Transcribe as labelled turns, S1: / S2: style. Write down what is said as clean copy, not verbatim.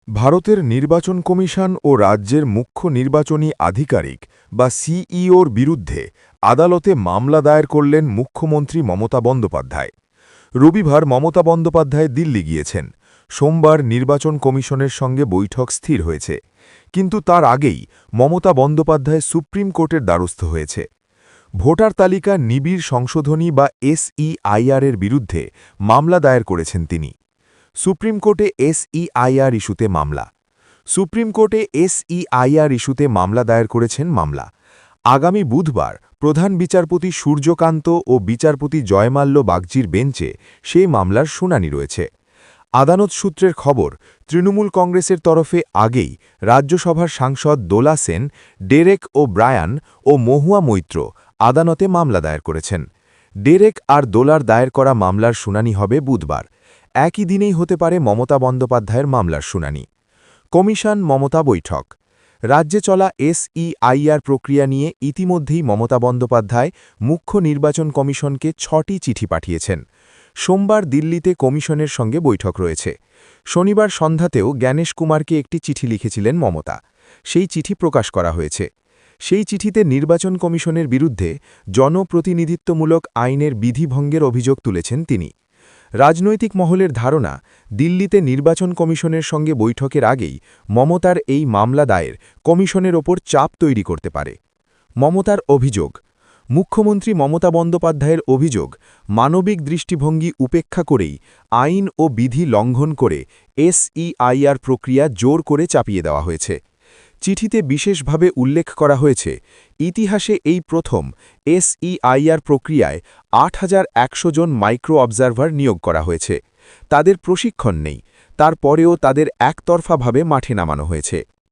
S1: ভারতের নির্বাচন কমিশন ও রাজ্যের মুখ্য নির্বাচনী আধিকারিক বা সিইওর বিরুদ্ধে আদালতে মামলা দায়ের করলেন মুখ্যমন্ত্রী মমতা বন্দ্যোপাধ্যায়। রবিবার মমতা বন্দ্যোপাধ্যায় দিল্লি গিয়েছেন। সোমবার নির্বাচন কমিশনের সঙ্গে বৈঠক স্থির হয়েছে, কিন্তু তার আগেই মমতা বন্দ্যোপাধ্যায় সুপ্রিম কোর্টের দ্বারস্থ হয়েছে। ভোটার তালিকা নিবিড় সংশোধনী বা এসইআইআর-এর বিরুদ্ধে মামলা দায়ের করেছেন তিনি। সুপ্রিম কোর্টে এসইআইআর ইস্যুতে মামলা। সুপ্রিম কোর্টে এসইআইআর ইস্যুতে মামলা দায়ের করেছেন মামলা। আগামী বুধবার প্রধান বিচারপতি সূর্যকান্ত ও বিচারপতি জয়মাল্য বাগচির বেঞ্চে সেই মামলার শুনানি রয়েছে। আদালত সূত্রের খবর, তৃণমূল কংগ্রেসের তরফে আগেই রাজ্যসভার সাংসদ দোলা সেন, ডেরেক ও ব্রায়ান ও মহুয়া মৈত্র আদালতে মামলা দায়ের করেছেন। ডেরেক আর দোলার দায়ের করা মামলার শুনানি হবে বুধবার। একই দিনেই হতে পারে মমতা বন্দ্যোপাধ্যায়ের মামলার শুনানি। কমিশন মমতা বৈঠক। রাজ্যে চলা এসইআইআর প্রক্রিয়া নিয়ে ইতিমধ্যেই মমতা বন্দ্যোপাধ্যায় মুখ্য নির্বাচন কমিশনকে ৬টি চিঠি পাঠিয়েছেন। সোমবার দিল্লিতে কমিশনের সঙ্গে বৈঠক রয়েছে। শনিবার সন্ধ্যাতেও জ্ঞানেশ কুমারকে একটি চিঠি লিখেছিলেন মমতা। সেই চিঠি প্রকাশ করা হয়েছে। সেই চিঠিতে নির্বাচন কমিশনের বিরুদ্ধে জনপ্রতিনিধিত্বমূলক আইনের বিধিভঙ্গের অভিযোগ তুলেছেন তিনি। রাজনৈতিক মহলের ধারণা, দিল্লিতে নির্বাচন কমিশনের সঙ্গে বৈঠকের আগেই মমতার এই মামলা দায়ের কমিশনের ওপর চাপ তৈরি করতে পারে। মমতার অভিযোগ, মুখ্যমন্ত্রী মমতা বন্দ্যোপাধ্যায়ের অভিযোগ, মানবিক দৃষ্টিভঙ্গি উপেক্ষা করেই আইন ও বিধি লঙ্ঘন করে এসইআইআর প্রক্রিয়া জোর করে চাপিয়ে দেওয়া হয়েছে। চিঠিতে বিশেষভাবে উল্লেখ করা হয়েছে, ইতিহাসে এই প্রথম এসইআইআর প্রক্রিয়ায় ৮,১০০ জন মাইক্রো অবজারভার নিয়োগ করা হয়েছে। তাদের প্রশিক্ষণ নেই, তারপরেও তাদের একতরফাভাবে মাঠে নামানো হয়েছে।